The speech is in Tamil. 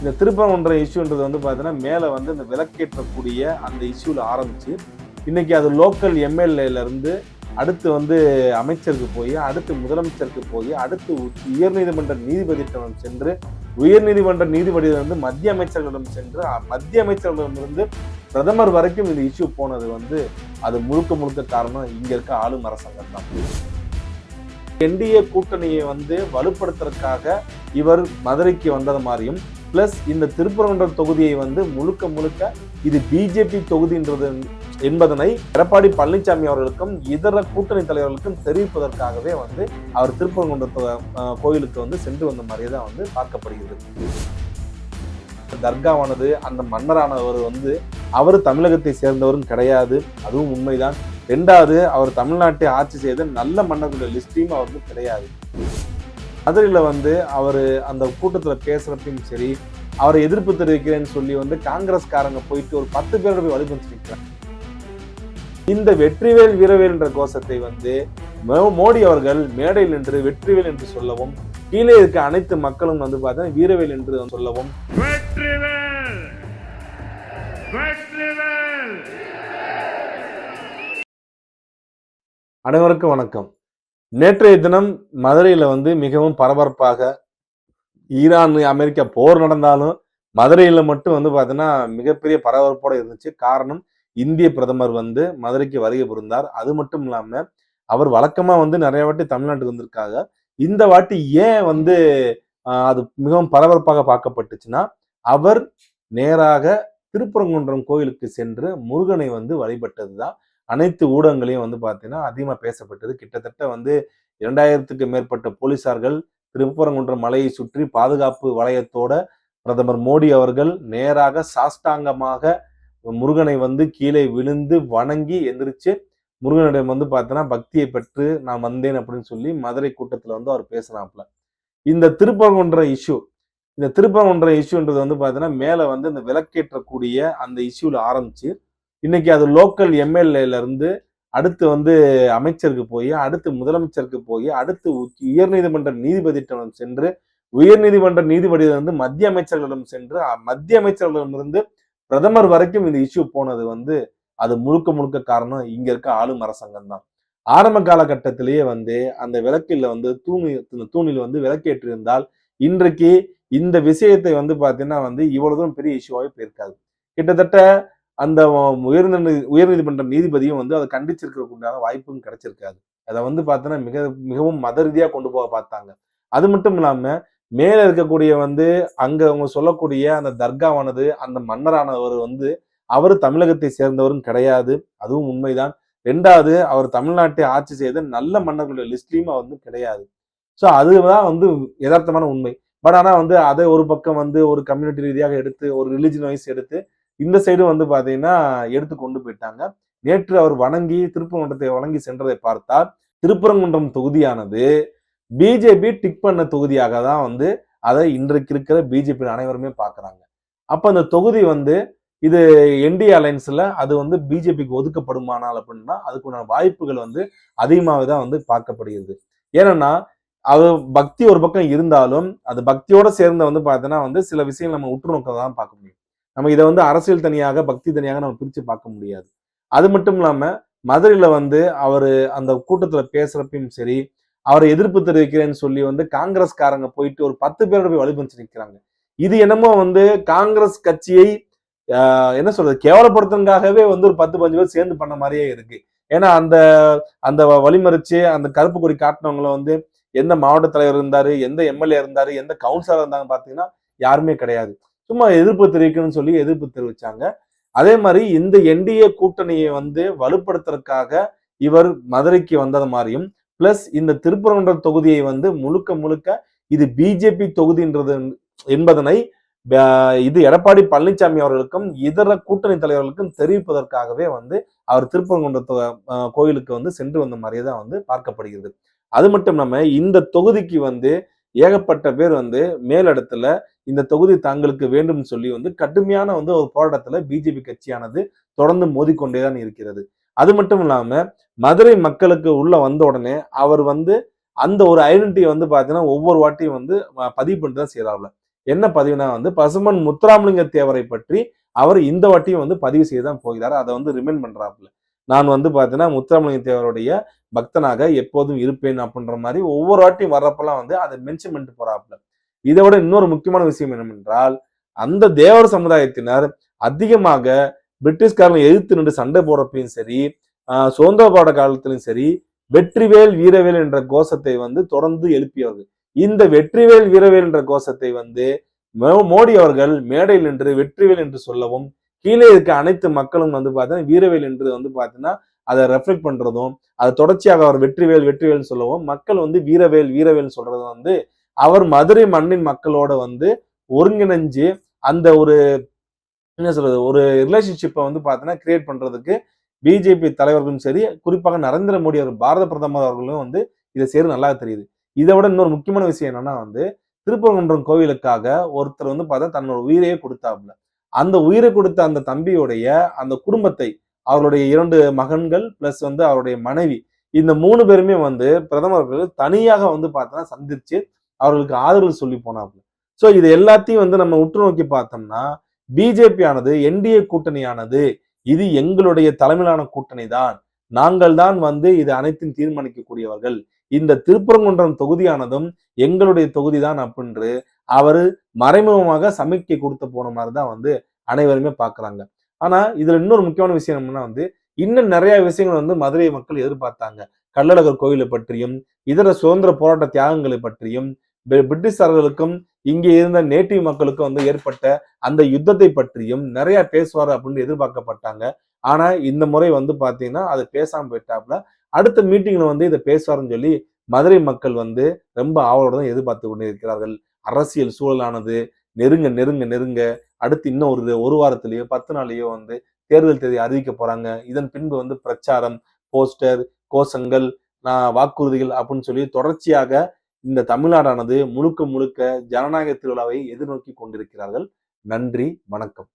இந்த திருப்பரங்குன்ற இஷ்யூன்றது வந்து பார்த்தீங்கன்னா மேலே வந்து இந்த விலக்கேற்றக்கூடிய அந்த இஷ்யூவில் ஆரம்பிச்சு இன்னைக்கு அது லோக்கல் எம்எல்ஏல இருந்து அடுத்து வந்து அமைச்சருக்கு போய் அடுத்து முதலமைச்சருக்கு போய் அடுத்து உயர்நீதிமன்ற நீதிபதியிடம் சென்று உயர்நீதிமன்ற நீதிபதியிலிருந்து மத்திய அமைச்சர்களிடம் சென்று மத்திய அமைச்சர்களிடமிருந்து பிரதமர் வரைக்கும் இந்த இஷ்யூ போனது வந்து அது முழுக்க காரணம் இங்க இருக்க ஆளும் அரசாங்கம் தான். என்டிஏ கூட்டணியை வந்து வலுப்படுத்துறதுக்காக இவர் மதுரைக்கு வந்தது மாதிரியும் பிளஸ் இந்த திருப்பரங்குன்ற தொகுதியை வந்து முழுக்க இது பிஜேபி தொகுதின்றது என்பதனை எடப்பாடி பழனிசாமி அவர்களுக்கும் இதர கூட்டணி தலைவர்களுக்கும் தெரிவிப்பதற்காகவே வந்து அவர் திருப்பரங்குன்ற கோயிலுக்கு வந்து சென்று வந்த மாதிரியே தான் வந்து பார்க்கப்படுகிறது. தர்காவானது அந்த மன்னரானவர் வந்து அவர் தமிழகத்தை சேர்ந்தவரும் கிடையாது, அதுவும் உண்மைதான். ரெண்டாவது, அவர் தமிழ்நாட்டை ஆட்சி செய்த நல்ல மன்னர்களுடைய லிஸ்டையும் அவருக்கு கிடையாது. மதுரையில வந்து அவர் அந்த கூட்டத்துல பேசுறப்பையும் சரி, அவரை எதிர்ப்பு தெரிவிக்கிறேன்னு சொல்லி வந்து காங்கிரஸ்காரங்க போயிட்டு ஒரு 10 பேரோட போய் வழிபறிச்சு நிற்கிறாங்க. இந்த வெற்றிவேல் வீரவேல் என்ற கோஷத்தை வந்து மோடி அவர்கள் மேடையில் நின்று வெற்றிவேல் என்று சொல்லவும், கீழே இருக்க அனைத்து மக்களும் வந்து பார்த்தா வீரவேல் என்று சொல்லவும், அனைவருக்கும் வணக்கம். நேற்றைய தினம் மதுரையில வந்து மிகவும் பரபரப்பாக ஈரான் அமெரிக்கா போர் நடந்தாலும் மதுரையில மட்டும் வந்து பார்த்தீங்கன்னா மிகப்பெரிய பரபரப்போட இருந்துச்சு. காரணம், இந்திய பிரதமர் வந்து மதுரைக்கு வருகை புரிந்தார். அது மட்டும் இல்லாம அவர் வழக்கமா வந்து நிறைய வாட்டி தமிழ்நாட்டுக்கு வந்திருக்காங்க. இந்த வாட்டி ஏன் வந்து அது மிகவும் பரபரப்பாக பார்க்கப்பட்டுச்சுன்னா, அவர் நேராக திருப்பரங்குன்றம் கோயிலுக்கு சென்று முருகனை வந்து வழிபட்டதுதான் அனைத்து ஊடகங்களையும் வந்து பார்த்தீங்கன்னா அதிகமாக பேசப்பட்டது. கிட்டத்தட்ட வந்து 2000க்கு மேற்பட்ட போலீசார்கள் திருப்பரங்குன்றம் மலையை சுற்றி பாதுகாப்பு வளையத்தோட பிரதமர் மோடி அவர்கள் நேராக சாஷ்டாங்கமாக முருகனை வந்து கீழே விழுந்து வணங்கி எந்திரிச்சு முருகனிடம் வந்து பார்த்தோன்னா பக்தியை பெற்று நான் வந்தேன் அப்படின்னு சொல்லி மதுரை கூட்டத்தில் வந்து அவர் பேசினாப்ல. இந்த திருப்பரங்குன்ற இஷ்யூன்றது வந்து பார்த்தீங்கன்னா மேலே வந்து இந்த விலக்கேற்றக்கூடிய அந்த இஷ்யூவில் ஆரம்பிச்சு இன்னைக்கு அது லோக்கல் எம்எல்ஏல இருந்து அடுத்து வந்து அமைச்சருக்கு போய் அடுத்து முதலமைச்சருக்கு போய் அடுத்து உயர்நீதிமன்ற நீதிபதியிடம் சென்று உயர்நீதிமன்ற நீதிபதியிலிருந்து மத்திய அமைச்சர்களிடம் சென்று மத்திய அமைச்சர்களிடமிருந்து பிரதமர் வரைக்கும் இந்த இஷ்யூ போனது வந்து அது முழுக்க காரணம் இங்க இருக்க ஆளும் அரசாங்கம் தான். ஆரம்ப காலகட்டத்திலேயே வந்து அந்த விளக்கில் வந்து தூணில் வந்து விளக்கேற்றி இருந்தால் இன்றைக்கு இந்த விஷயத்தை வந்து பாத்தீங்கன்னா வந்து இவ்வளவு தூரம் பெரிய இஷ்யூவாகவே போயிருக்காது. கிட்டத்தட்ட அந்த உயர்நீதிமன்ற நீதிபதியும் வந்து அதை கண்டிச்சிருக்கிறதுக்குண்டான வாய்ப்பும் கிடைச்சிருக்காது. அதை வந்து பார்த்தோன்னா மிகவும் மத ரீதியா கொண்டு போக பார்த்தாங்க. அது மட்டும் இல்லாம மேல இருக்கக்கூடிய வந்து அங்க அவங்க சொல்லக்கூடிய அந்த தர்காவானது அந்த மன்னரானவர் வந்து அவர் தமிழகத்தை சேர்ந்தவரும் கிடையாது, அதுவும் உண்மைதான். ரெண்டாவது, அவர் தமிழ்நாட்டை ஆட்சி செய்த நல்ல மன்னர்களுடைய லிஸ்ட்லயும் அவர் வந்து கிடையாது. ஸோ அதுதான் வந்து யதார்த்தமான உண்மை. பட் ஆனா வந்து அதை ஒரு பக்கம் வந்து ஒரு கம்யூனிட்டி ரீதியாக எடுத்து ஒரு ரிலிஜன் வைஸ் எடுத்து இந்த சைடு வந்து பாத்தீங்கன்னா எடுத்து கொண்டு போயிட்டாங்க. நேற்று அவர் வணங்கி திருப்பரங்குன்றத்தை வணங்கி சென்றதை பார்த்தால் திருப்பரங்குன்றம் தொகுதியானது பிஜேபி டிக் பண்ண தொகுதியாக தான் வந்து அதை இன்றைக்கு இருக்கிற பிஜேபி அனைவருமே பாக்குறாங்க. அப்ப அந்த தொகுதி வந்து இது என்டிஏ அலைன்ஸ்ல அது வந்து பிஜேபிக்கு ஒதுக்கப்படுமானால் அப்படின்னா அதுக்குண்டான வாய்ப்புகள் வந்து அதிகமாகவே தான் வந்து பார்க்கப்படுகிறது. ஏன்னா அது பக்தி ஒரு பக்கம் இருந்தாலும் அது பக்தியோட சேர்ந்த வந்து பார்த்தோன்னா வந்து சில விஷயங்கள் நம்ம உற்று நோக்க தான் பார்க்க முடியும். நம்ம இதை வந்து அரசியல் தனியாக பக்தி தனியாக நம்ம பிரிச்சு பார்க்க முடியாது. அது மட்டும் இல்லாம மதுரையில வந்து அவரு அந்த கூட்டத்துல பேசுறப்பையும் சரி, அவரை எதிர்ப்பு தெரிவிக்கிறேன்னு சொல்லி வந்து காங்கிரஸ்காரங்க போயிட்டு ஒரு 10 பேரோட போய் வழிபறிச்சு நிற்கிறாங்க. இது என்னமோ வந்து காங்கிரஸ் கட்சியை என்ன சொல்றது கேவலப்படுத்துறதுக்காகவே வந்து ஒரு 10-15 பேர் சேர்ந்து பண்ண மாதிரியே இருக்கு. ஏன்னா அந்த அந்த வழிமறிச்சு அந்த கருப்பு கொடி காட்டினவங்களை வந்து எந்த மாவட்ட தலைவர் இருந்தாரு, எந்த எம்எல்ஏ இருந்தாரு, எந்த கவுன்சிலர் இருந்தாங்க பாத்தீங்கன்னா யாருமே கிடையாது. சும்மா எதிர்ப்பு தெரிவிக்கணும்னு சொல்லி எதிர்ப்பு தெரிவிச்சாங்க. அதே மாதிரி இந்த என்டிஏ கூட்டணியை வந்து வலுப்படுத்துறதுக்காக இவர் மதுரைக்கு வந்தது மாதிரியும் பிளஸ் இந்த திருப்பரங்குன்ற தொகுதியை வந்து முழுக்க இது பிஜேபி தொகுதின்றது என்பதனை இது எடப்பாடி பழனிசாமி அவர்களுக்கும் இதர கூட்டணி தலைவர்களுக்கும் தெரிவிப்பதற்காகவே வந்து அவர் திருப்பரங்குன்ற கோயிலுக்கு வந்து சென்று வந்த மாதிரியே தான் வந்து பார்க்கப்படுகிறது. அது மட்டும் இல்லாம இந்த தொகுதிக்கு வந்து ஏகப்பட்ட பேர் வந்து மேலிடத்துல இந்த தொகுதி தங்களுக்கு வேண்டும் சொல்லி வந்து கடுமையான வந்து ஒரு போராட்டத்துல பிஜேபி கட்சியானது தொடர்ந்து மோதிக்கொண்டேதான் இருக்கிறது. அது மட்டும் இல்லாம மதுரை மக்களுக்கு உள்ள வந்த உடனே அவர் வந்து அந்த ஒரு ஐடென்டிட்டியை வந்து பாத்தீங்கன்னா ஒவ்வொரு வாட்டியும் வந்து பதிவு பண்ணிட்டு தான் செய்யறாங்க. என்ன பதிவுனா வந்து பசுமன் முத்துராமலிங்க தேவரை பற்றி அவர் இந்த வாட்டியும் வந்து பதிவு செய்ய தான் போகிறார். அதை வந்து ரிமைண்ட் பண்றாப்புல. நான் வந்து பாத்தீங்கன்னா முத்துராமலிங்க தேவருடைய பக்தனாக எப்போதும் இருப்பேன் அப்படின்ற மாதிரி ஒவ்வொரு வாட்டியும் வர்றப்பெல்லாம் வந்து அதை மென்ஷன் பண்ணிட்டு போறாப்புல. இதை விட இன்னொரு முக்கியமான விஷயம் என்னவென்றால், அந்த தேவர் சமுதாயத்தினர் அதிகமாக பிரிட்டிஷ்காரனை எதிர்த்து நின்று சண்டை போடுறப்பையும் சரி, சுதந்திர போராட்ட காலத்திலும் சரி, வெற்றிவேல் வீரவேல் என்ற கோஷத்தை வந்து தொடர்ந்து எழுப்பியவர்கள். இந்த வெற்றிவேல் வீரவேல் என்ற கோஷத்தை வந்து மோடி அவர்கள் மேடையில் நின்று வெற்றிவேல் என்று சொல்லவும், கீழே இருக்க அனைத்து மக்களும் வந்து பார்த்தீங்கன்னா வீரவேல் என்று வந்து பார்த்தீங்கன்னா அதை ரெஃப்ளெக்ட் பண்றதும், அதை தொடர்ச்சியாக அவர் வெற்றிவேல் வெற்றிவேல் சொல்லவும், மக்கள் வந்து வீரவேல் வீரவேல் சொல்றது வந்து அவர் மதுரை மண்ணின் மக்களோட வந்து ஒருங்கிணைஞ்சு அந்த ஒரு என்ன சொல்றது ஒரு ரிலேஷன்ஷிப்பை வந்து பார்த்தீங்கன்னா கிரியேட் பண்றதுக்கு பிஜேபி தலைவர்களும் சரி, குறிப்பாக நரேந்திர மோடி அவர் பாரத பிரதமர் அவர்களும் வந்து இதை செய்யறது நல்லா தெரியுது. இதை விட இன்னொரு முக்கியமான விஷயம் என்னன்னா வந்து திருப்பரங்குன்றம் கோவிலுக்காக ஒருத்தர் வந்து பார்த்தா தன்னோட உயிரையே கொடுத்தாப்புல. அந்த உயிரை கொடுத்த அந்த தம்பியுடைய அந்த குடும்பத்தை, அவருடைய 2 மகன்கள் பிளஸ் வந்து அவருடைய மனைவி, இந்த 3 பேருமே வந்து பிரதமர்கள் தனியாக வந்து பார்த்தோன்னா சந்திச்சு அவர்களுக்கு ஆதரவு சொல்லி போனாப்புல. ஸோ இது எல்லாத்தையும் வந்து நம்ம உற்று நோக்கி பார்த்தோம்னா, பிஜேபி ஆனது என்டிஏ கூட்டணியானது இது எங்களுடைய தலைமையிலான கூட்டணி தான். நாங்கள் தான் வந்து இது அனைத்தும் தீர்மானிக்கக்கூடியவர்கள். இந்த திருப்பரங்குன்றம் தொகுதியானதும் எங்களுடைய தொகுதி தான் அப்படின்று அவரு மறைமுகமாக சமிக்கை கொடுத்து போன மாதிரி தான் வந்து அனைவருமே பார்க்குறாங்க. ஆனா இதுல இன்னொரு முக்கியமான விஷயம் என்னன்னா வந்து இன்னும் நிறைய விஷயங்கள் வந்து மதுரை மக்கள் எதிர்பார்த்தாங்க. கள்ளழகர் கோயிலை பற்றியும், இதர சுதந்திர போராட்ட தியாகங்களை பற்றியும், பிரிட்டிஷார்களுக்கும் இங்கே இருந்த நேட்டிவ் மக்களுக்கும் வந்து ஏற்பட்ட அந்த யுத்தத்தை பற்றியும் நிறைய பேசுவார் அப்படின்னு எதிர்பார்க்கப்பட்டாங்க. ஆனா இந்த முறை வந்து பாத்தீங்கன்னா அது பேசாம போயிட்டாப்ல. அடுத்த மீட்டிங்ல வந்து இதை பேசுவாருன்னு சொல்லி மதுரை மக்கள் வந்து ரொம்ப ஆவலோட தான் எதிர்பார்த்து கொண்டிருக்கிறார்கள். அரசியல் சூழலானது நெருங்க நெருங்க நெருங்க அடுத்து இன்னும் ஒரு வாரத்திலேயோ 10 நாளையோ வந்து தேர்தல் தேதி அறிவிக்க போறாங்க. இதன் பின்பு வந்து பிரச்சாரம், போஸ்டர், கோஷங்கள், வாக்குறுதிகள் அப்படின்னு சொல்லி தொடர்ச்சியாக இந்த தமிழ்நாடானது முழுக்க முழுக்க ஜனநாயக திருவிழாவை எதிர்நோக்கி கொண்டிருக்கிறார்கள். நன்றி, வணக்கம்.